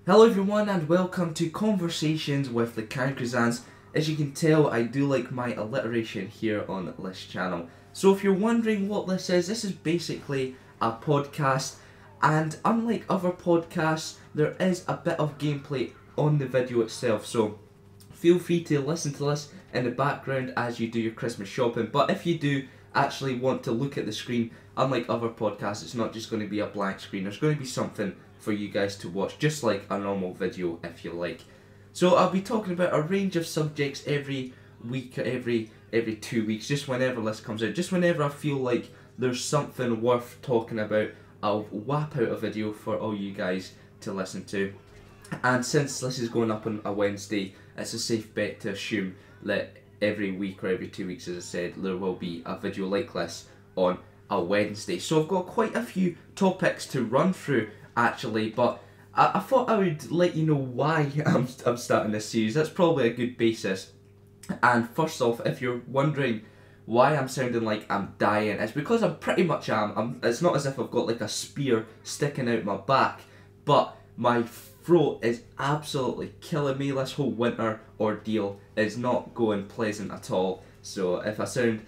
Hello everyone and welcome to Conversations with TheCancrizans. As you can tell, I do like my alliteration here on this channel. So if you're wondering what this is basically a podcast, and unlike other podcasts, there is a bit of gameplay on the video itself. So feel free to listen to this in the background as you do your Christmas shopping. But if you do actually want to look at the screen, unlike other podcasts, it's not just going to be a blank screen. There's going to be something for you guys to watch, just like a normal video if you like. So I'll be talking about a range of subjects every week, every 2 weeks, just whenever this comes out, just whenever I feel like there's something worth talking about, I'll whap out a video for all you guys to listen to. And since this is going up on a Wednesday, it's a safe bet to assume that every week or every 2 weeks, as I said, there will be a video like this on a Wednesday. So I've got quite a few topics to run through actually, but I thought I would let you know why I'm starting this series. That's probably a good basis. And first off, if you're wondering why I'm sounding like I'm dying, it's because I pretty much am. It's not as if I've got like a spear sticking out my back, but my throat is absolutely killing me. This whole winter ordeal is not going pleasant at all. So if I sound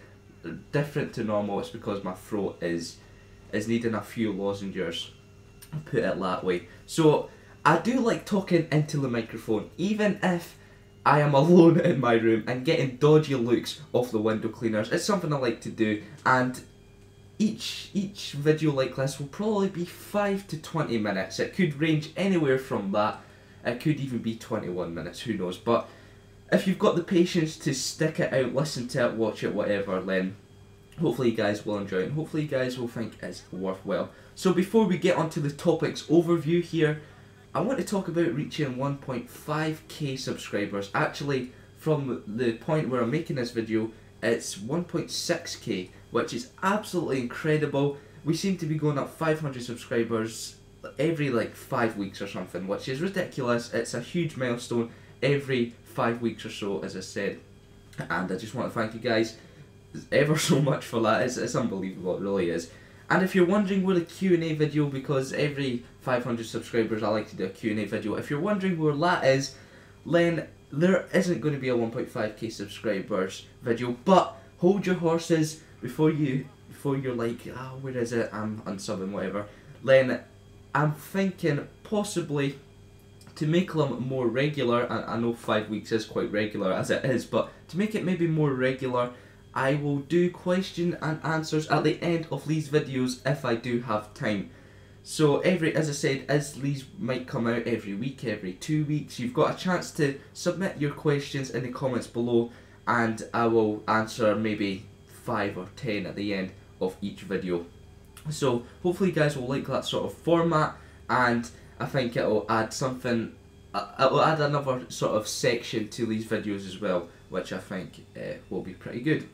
different to normal, it's because my throat is needing a few lozenges, put it that way. So I do like talking into the microphone, even if I am alone in my room and getting dodgy looks off the window cleaners. It's something I like to do, and each video like this will probably be 5 to 20 minutes. It could range anywhere from that. It could even be 21 minutes, who knows. But if you've got the patience to stick it out, listen to it, watch it, whatever, then hopefully you guys will enjoy it, and hopefully you guys will think it's worthwhile. So before we get onto the topics overview here, I want to talk about reaching 1.5k subscribers. Actually, from the point where I'm making this video, it's 1.6k, which is absolutely incredible. We seem to be going up 500 subscribers every like 5 weeks or something, which is ridiculous. It's a huge milestone every 5 weeks or so, as I said, and I just want to thank you guys ever so much for that. It's unbelievable, it really is. And if you're wondering where the Q&A video, because every 500 subscribers I like to do a Q&A video, if you're wondering where that is, then there isn't going to be a 1.5k subscribers video. But hold your horses before you're like, where is it, I'm unsubbing, whatever. Then I'm thinking possibly to make them more regular, and I know 5 weeks is quite regular as it is, but to make it maybe more regular, I will do question and answers at the end of these videos if I do have time. So as I said, as these might come out every week, every 2 weeks, you've got a chance to submit your questions in the comments below, and I will answer maybe 5 or 10 at the end of each video. So hopefully you guys will like that sort of format, and I think it'll add something, it'll add another sort of section to these videos as well, which I think will be pretty good.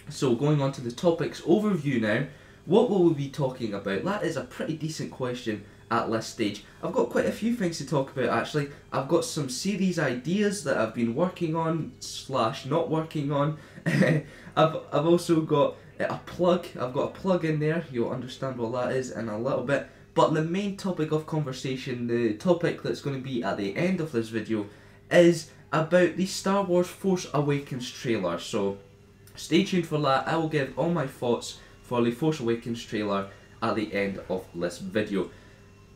So going on to the topics overview now, what will we be talking about? That is a pretty decent question at this stage. I've got quite a few things to talk about actually. I've got some series ideas that I've been working on / not working on. I've also got a plug. I've got a plug in there. You'll understand what that is in a little bit. But the main topic of conversation, the topic that's going to be at the end of this video, is about the Star Wars Force Awakens trailer. So stay tuned for that. I will give all my thoughts for the Force Awakens trailer at the end of this video.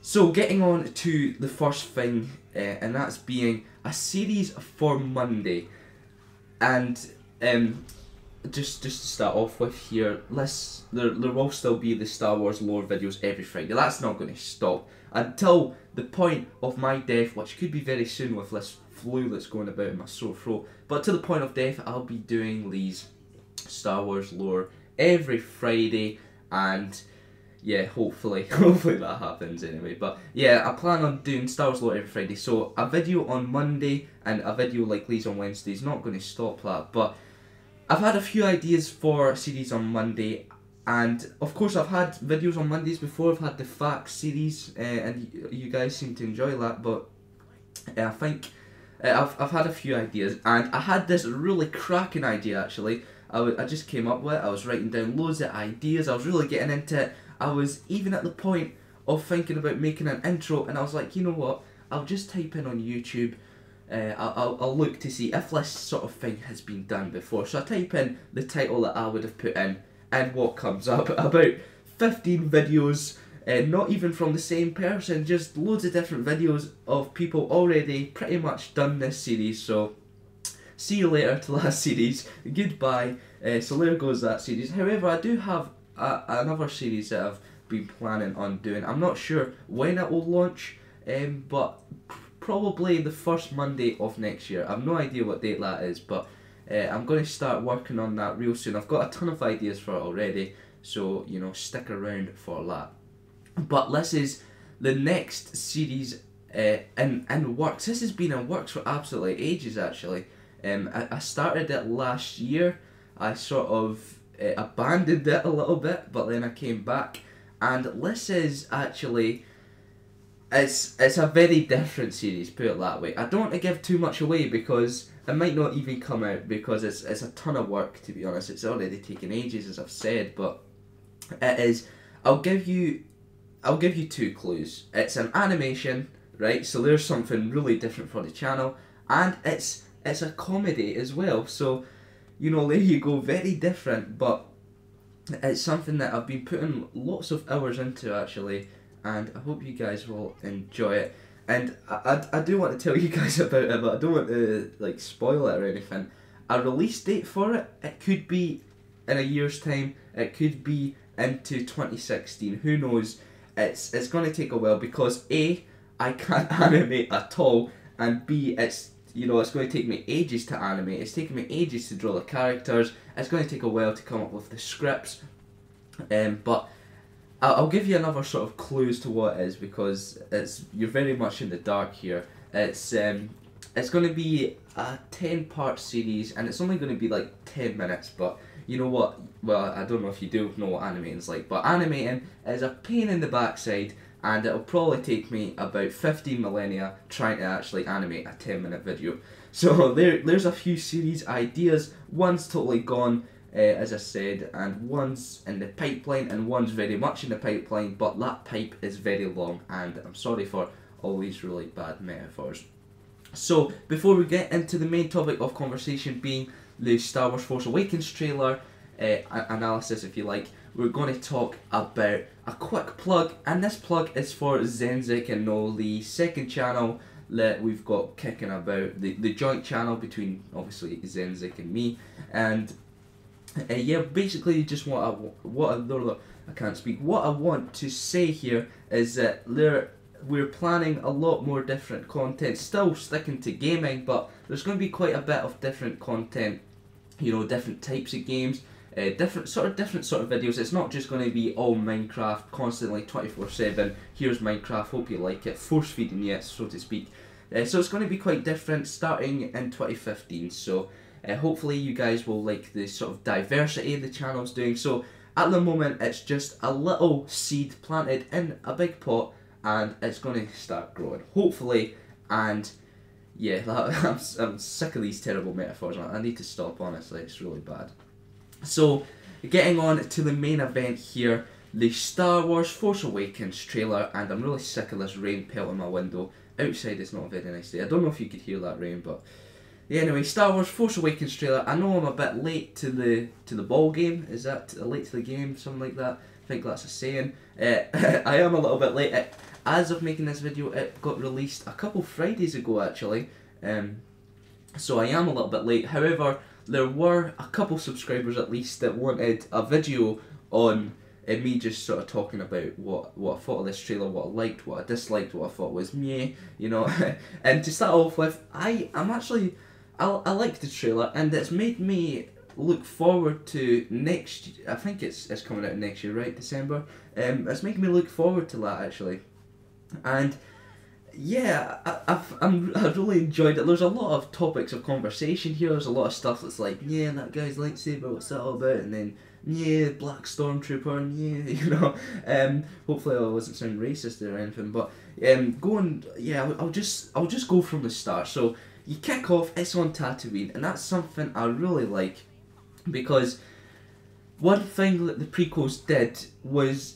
So getting on to the first thing, and that's being a series for Monday. And just to start off with here, there will still be the Star Wars lore videos every Friday. That's not going to stop until the point of my death, which could be very soon with this flu that's going about in my sore throat. But to the point of death, I'll be doing these Star Wars lore every Friday, and yeah, hopefully that happens anyway. But yeah, I plan on doing Star Wars lore every Friday, so a video on Monday and a video like these on Wednesday is not going to stop that. But I've had a few ideas for series on Monday, and of course I've had videos on Mondays before. I've had the facts series, and you guys seem to enjoy that. But I think I've had a few ideas, and I had this really cracking idea actually. I just came up with it. I was writing down loads of ideas. I was really getting into it. I was even at the point of thinking about making an intro, and I was like, you know what? I'll just type in on YouTube. I'll look to see if this sort of thing has been done before. So I type in the title that I would have put in, and what comes up? About 15 videos, not even from the same person, just loads of different videos of people already pretty much done this series. So see you later to that series, goodbye. So there goes that series. However, I do have another series that I've been planning on doing. I'm not sure when it will launch, but probably the first Monday of next year. I've no idea what date that is, but I'm going to start working on that real soon. I've got a ton of ideas for it already, so you know, stick around for that. But this is the next series in works. This has been in works for absolutely ages, actually. I started it last year. I sort of abandoned it a little bit, but then I came back, and this is actually, it's a very different series, put it that way. I don't want to give too much away because it might not even come out, because it's a ton of work, to be honest. It's already taken ages, as I've said, but it is. I'll give you 2 clues. It's an animation, right? So there's something really different for the channel, and it's a comedy as well. So, you know, there you go, very different, but it's something that I've been putting lots of hours into, actually, and I hope you guys will enjoy it. And I do want to tell you guys about it, but I don't want to like spoil it or anything. A release date for it, it could be in a year's time, it could be into 2016, who knows. It's going to take a while because A, I can't animate at all, and B, it's, you know, it's going to take me ages to animate. It's taking me ages to draw the characters. It's going to take a while to come up with the scripts. But I'll give you another sort of clues to what it is, because you're very much in the dark here. It's going to be a 10-part series, and it's only going to be like 10 minutes. But you know what? Well, I don't know if you do know what animating's like, but animating is a pain in the backside, and it'll probably take me about 15 millennia trying to actually animate a 10-minute video. So there's a few series ideas. One's totally gone, as I said, and one's in the pipeline, and one's very much in the pipeline, but that pipe is very long, and I'm sorry for all these really bad metaphors. So before we get into the main topic of conversation, being the Star Wars Force Awakens trailer analysis, if you like, we're going to talk about a quick plug, and this plug is for Zenzik and Noel, the second channel that we've got kicking about, the joint channel between obviously Zenzik and me. And yeah, basically just what I want to say here is that we're planning a lot more different content, still sticking to gaming, but there's going to be quite a bit of different content, you know, different types of games, different sort of videos. It's not just going to be all Minecraft constantly 24/7. Here's Minecraft, hope you like it, force feeding you, so to speak. So it's going to be quite different starting in 2015. So hopefully you guys will like the sort of diversity the channel's doing. So at the moment it's just a little seed planted in a big pot, and it's going to start growing, hopefully. And yeah, I'm sick of these terrible metaphors. I need to stop, honestly, it's really bad. So getting on to the main event here, the Star Wars Force Awakens trailer, and I'm really sick of this rain pelting my window. Outside it's not a very nice day. I don't know if you could hear that rain, but yeah, anyway, Star Wars Force Awakens trailer. I know I'm a bit late to the ball game. Is that late to the game? Something like that. I think that's a saying. I am a little bit late. As of making this video, it got released a couple Fridays ago, actually. So I am a little bit late. However, there were a couple subscribers at least that wanted a video on me just sort of talking about what I thought of this trailer, what I liked, what I disliked, what I thought was meh, you know. And to start off with, I like the trailer, and it's made me look forward to next. I think it's coming out next year, right? December. It's making me look forward to that, actually. And yeah, I really enjoyed it. There's a lot of topics of conversation here. There's a lot of stuff that's like, yeah, that guy's lightsaber, what's that all about? And then, yeah, Black Stormtrooper, and yeah, you know. Hopefully I wasn't sounding racist or anything, but I'll just go from the start. So you kick off, it's on Tatooine, and that's something I really like, because one thing that the prequels did was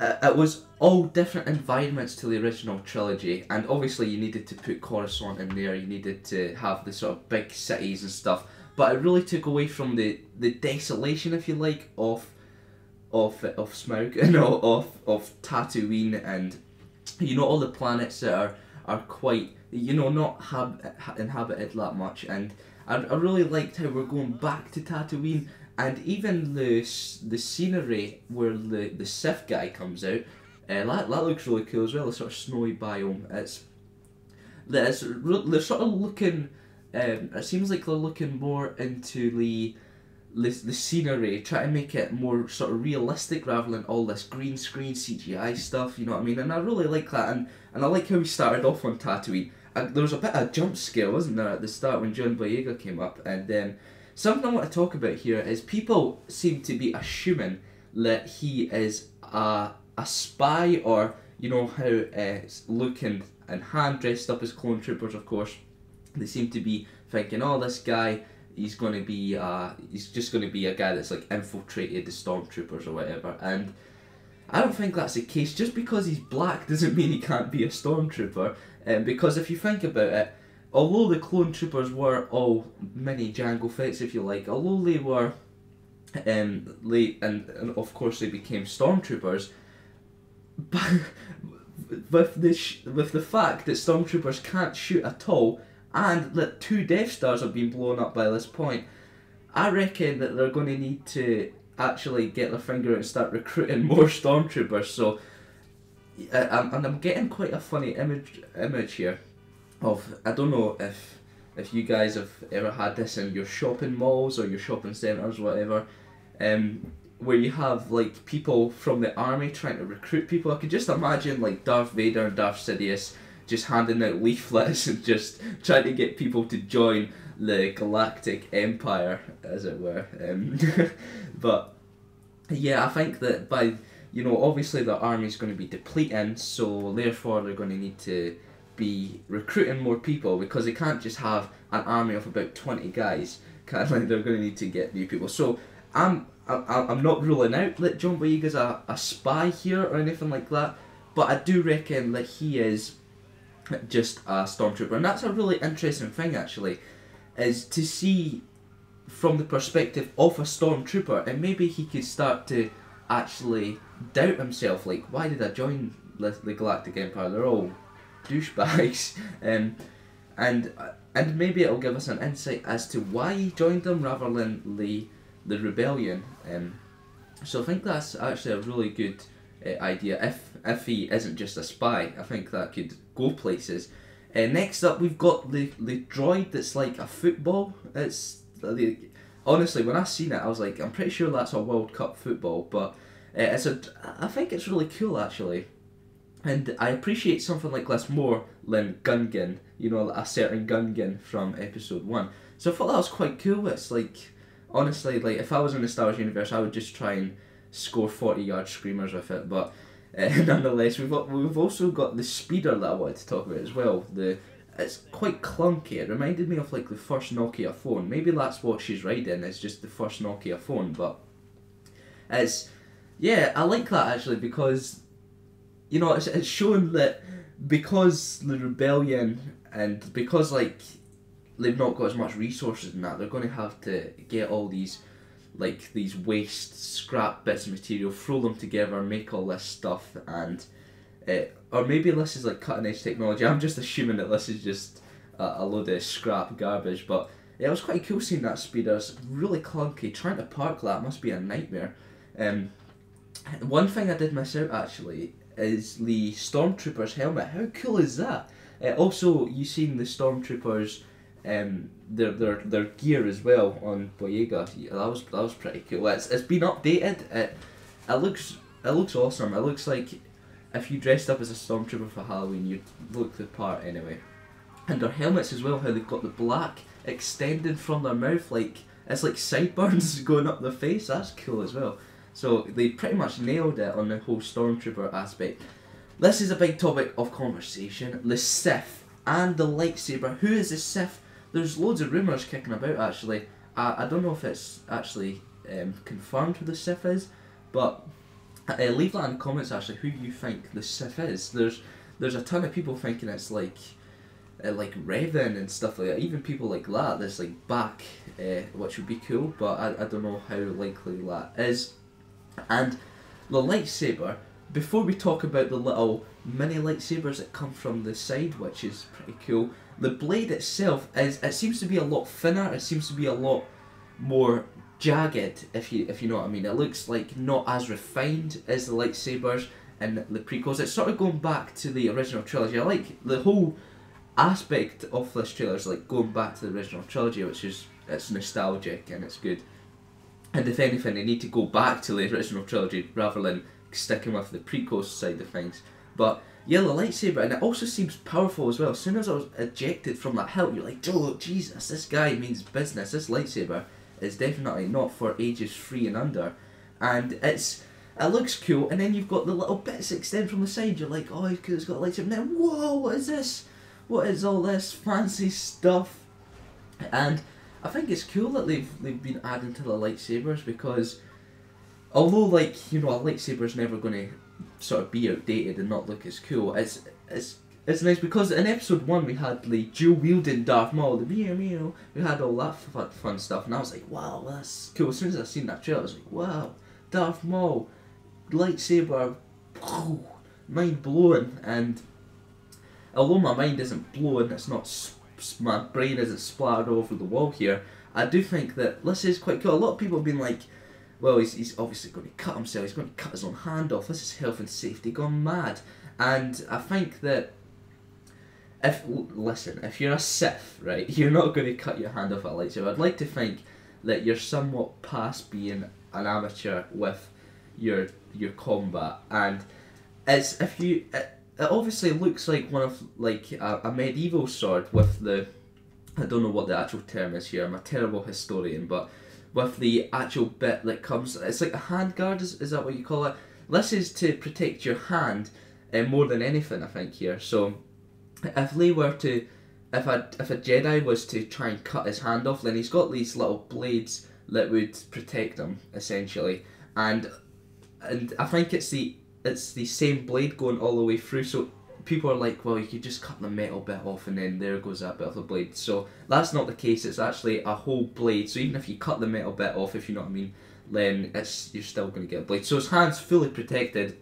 it was all different environments to the original trilogy, and obviously you needed to put Coruscant in there, you needed to have the sort of big cities and stuff, but it really took away from the desolation, if you like, of Smaug, of Tatooine, and all the planets that are quite not inhabited that much, and I really liked how we're going back to Tatooine, and even the scenery where the Sith guy comes out. That looks really cool as well. The sort of snowy biome. They're sort of looking. It seems like they're looking more into the scenery, trying to make it more sort of realistic rather than all this green screen CGI stuff. You know what I mean? And I really like that. And I like how we started off on Tatooine. There was a bit of a jump scare, wasn't there, at the start when John Boyega came up? And something I want to talk about here is people seem to be assuming that he is a spy, or how Luke and Han dressed up as clone troopers. Of course, they seem to be thinking, oh, this guy, he's just going to be a guy that's like infiltrated the stormtroopers or whatever. And I don't think that's the case. Just because he's black doesn't mean he can't be a stormtrooper. Because if you think about it, although the clone troopers were all mini Jango Fett's, if you like, although they were late, and of course they became stormtroopers. But with the fact that stormtroopers can't shoot at all, and that 2 Death Stars have been blown up by this point, I reckon that they're going to need to actually get their finger out and start recruiting more stormtroopers. So, I'm getting quite a funny image here of, I don't know if you guys have ever had this in your shopping malls or your shopping centres, whatever. Where you have like people from the army trying to recruit people. I could just imagine like Darth Vader and Darth Sidious just handing out leaflets and just trying to get people to join the Galactic Empire, as it were. But yeah, I think that by obviously the army's going to be depleting, so therefore they're going to need to be recruiting more people, because they can't just have an army of about 20 guys. They're going to need to get new people. So I'm not ruling out that John Boyega's a spy here or anything like that, but I do reckon that he is just a stormtrooper. And that's a really interesting thing, actually, is to see from the perspective of a stormtrooper, and maybe he could start to actually doubt himself, like, why did I join the Galactic Empire? They're all douchebags. And maybe it'll give us an insight as to why he joined them rather than the rebellion. So I think that's actually a really good idea. If he isn't just a spy, I think that could go places. Next up, we've got the droid that's like a football. Honestly, when I seen it, I was like, I'm pretty sure that's a World Cup football, but I think it's really cool, actually. And I appreciate something like this more than Gungan, a certain Gungan from episode 1. So I thought that was quite cool. It's like, honestly, like if I was in the Star Wars universe, I would just try and score 40-yard screamers with it. But nonetheless, we've also got the speeder that I wanted to talk about as well. It's quite clunky. It reminded me of like the first Nokia phone. Maybe that's what she's riding. It's just the first Nokia phone. But I like that actually, because it's showing that because the rebellion, and because like they've not got as much resources and that, they're going to have to get all these waste scrap bits of material, throw them together, make all this stuff, and or maybe this is like cutting edge technology. I'm just assuming that this is just a load of scrap garbage, but it was quite cool seeing that speeder. It's really clunky. Trying to park that must be a nightmare. One thing I did miss out actually is the Stormtrooper's helmet. How cool is that? Also, you seen the Stormtroopers, their gear as well on Boyega. Yeah, that was pretty cool. It's been updated. It looks awesome. It looks like if you dressed up as a Stormtrooper for Halloween, you'd look the part anyway. And their helmets as well. How they've got the black extended from their mouth, like it's like sideburns going up their face. That's cool as well. So they pretty much nailed it on the whole Stormtrooper aspect. This is a big topic of conversation. The Sith and the lightsaber. Who is the Sith? There's loads of rumours kicking about actually. I don't know if it's actually confirmed who the Sith is, but Leave that in the comments actually who you think the Sith is. There's a ton of people thinking it's like Revan and stuff like that. Even people like that that's like back, which would be cool, but I don't know how likely that is. And the lightsaber, before we talk about the little mini lightsabers that come from the side, which is pretty cool, the blade itself it seems to be a lot thinner, it seems to be a lot more jagged, if you know what I mean. It looks like not as refined as the lightsabers in the prequels. It's sort of going back to the original trilogy. I like the whole aspect of this trailer is like going back to the original trilogy, which is, it's nostalgic and it's good. And if anything, they need to go back to the original trilogy rather than sticking with the prequel side of things. But yeah, the lightsaber, and it also seems powerful as well. As soon as I was ejected from that hilt, you're like, oh Jesus, this guy means business. This lightsaber is definitely not for ages 3 and under. And it looks cool, and then you've got the little bits that extend from the side. You're like, oh, it's got a lightsaber. And then, whoa, what is this? What is all this fancy stuff? And I think it's cool that they've been adding to the lightsabers, because although, like, you know, a lightsaber's never going to sort of be outdated and not look as cool, it's nice because in episode 1 we had the dual wielding Darth Maul, the meow meow, we had all that fun stuff, and I was like, wow, that's cool. As soon as I seen that trailer, I was like, wow, Darth Maul, lightsaber, mind blowing. And although my mind isn't blown, it's not, my brain isn't splattered over the wall here, I do think that this is quite cool. A lot of people have been like, well, he's obviously going to cut himself, he's going to cut his own hand off, this is health and safety gone mad. And I think that if you're a Sith, right, you're not going to cut your hand off at a lightsaber. I'd like to think that you're somewhat past being an amateur with your combat, and it obviously looks like one of like a medieval sword with the, I don't know what the actual term is here, I'm a terrible historian, but with the actual bit that comes, it's like a hand guard, is that what you call it? This is to protect your hand more than anything, I think, here. So if they were to, if a Jedi was to try and cut his hand off, then he's got these little blades that would protect him, essentially. And I think it's the same blade going all the way through, so people are like, well, you could just cut the metal bit off and then there goes that bit of the blade. So that's not the case, it's actually a whole blade, so even if you cut the metal bit off, if you know what I mean, then you're still going to get a blade. So his hand's fully protected.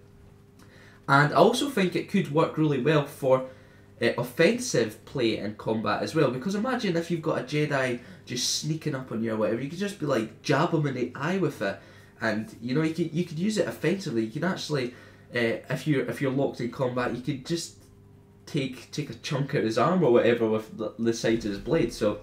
And I also think it could work really well for offensive play in combat as well, because imagine if you've got a Jedi just sneaking up on you or whatever, you could just be like, jab him in the eye with it, and you know, you could use it offensively. You can actually, if you're locked in combat, you could just take a chunk out of his arm or whatever with the sides of his blade. So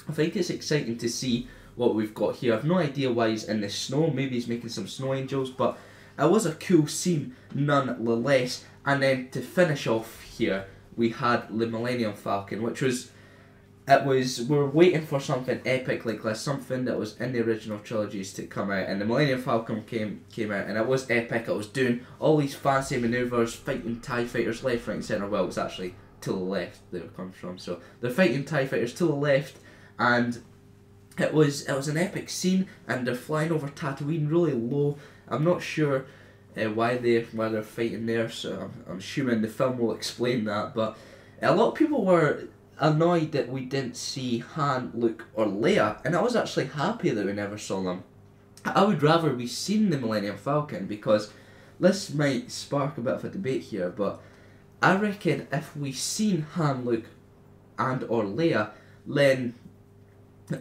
I think it's exciting to see what we've got here. I've no idea why he's in the snow, maybe he's making some snow angels, but it was a cool scene nonetheless. And then to finish off here, we had the Millennium Falcon, which was, we were waiting for something epic like this, something that was in the original trilogies to come out, and the Millennium Falcon came out, and it was epic. It was doing all these fancy manoeuvres, fighting TIE fighters left, right and centre. Well, it was actually to the left they were coming from, so they're fighting TIE fighters to the left, and it was an epic scene, and they're flying over Tatooine really low. I'm not sure why they're fighting there, so I'm assuming the film will explain that, but a lot of people were annoyed that we didn't see Han, Luke or Leia, and I was actually happy that we never saw them. I would rather we seen the Millennium Falcon, because this might spark a bit of a debate here, but I reckon if we seen Han, Luke and or Leia, then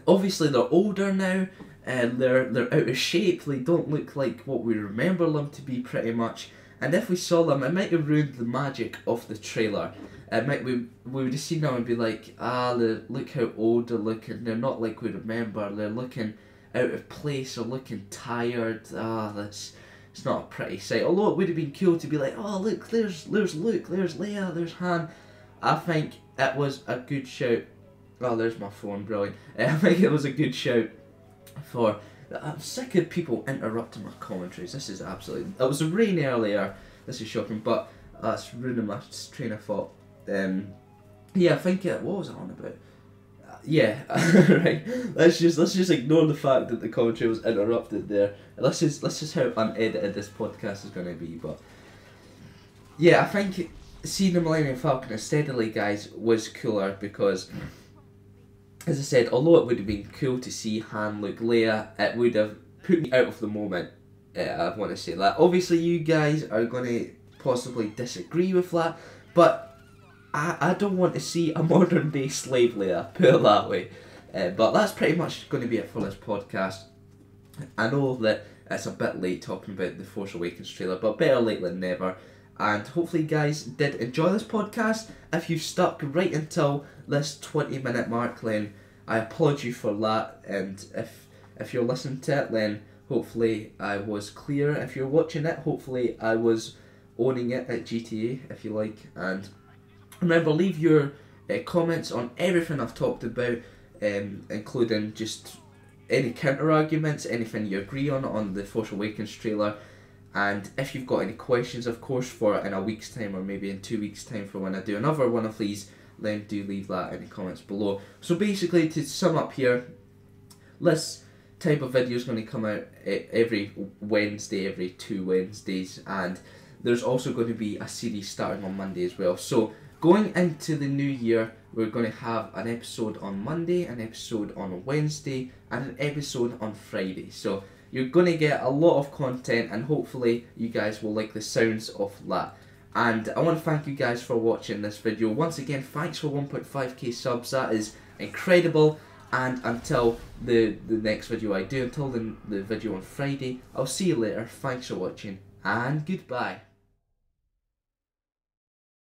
obviously they're older now, and they're out of shape, they don't look like what we remember them to be pretty much, and if we saw them, it might have ruined the magic of the trailer. We would have seen them and be like, look how old they're looking, they're not like we remember, they're looking out of place or looking tired, it's not a pretty sight. Although it would have been cool to be like, oh look, there's Luke, there's Leia, there's Han. I think it was a good shout. Oh, there's my phone, brilliant. I think it was a good shout for, I'm sick of people interrupting my commentaries, this is absolutely, it was rain earlier, this is shocking, but it's ruining my train of thought. Yeah, I think what was I on about? yeah, right. Let's just ignore the fact that the commentary was interrupted there. Let's just how unedited this podcast is going to be. But yeah, I think seeing the Millennium Falcon steadily, guys, was cooler because, as I said, although it would have been cool to see Han, Luke, Leia, it would have put me out of the moment. I want to say that. Obviously, you guys are going to possibly disagree with that, but I don't want to see a modern day slave Leia, put it that way. But that's pretty much going to be it for this podcast. I know that it's a bit late talking about the Force Awakens trailer, but better late than never. And hopefully you guys did enjoy this podcast. If you've stuck right until this 20-minute mark, then I applaud you for that. And if you're listening to it, then hopefully I was clear. If you're watching it, hopefully I was owning it at GTA, if you like. And remember, leave your comments on everything I've talked about, including just any counter arguments, anything you agree on the Force Awakens trailer. And if you've got any questions, of course, for in a week's time or maybe in 2 weeks' time for when I do another one of these, then do leave that in the comments below. So basically, to sum up here, this type of video is going to come out every Wednesday, every 2 Wednesdays, and there's also going to be a series starting on Monday as well. So going into the new year, we're going to have an episode on Monday, an episode on Wednesday, and an episode on Friday. So you're going to get a lot of content, and hopefully you guys will like the sounds of that. And I want to thank you guys for watching this video. Once again, thanks for 1.5k subs. That is incredible. And until the next video I do, until the video on Friday, I'll see you later. Thanks for watching, and goodbye.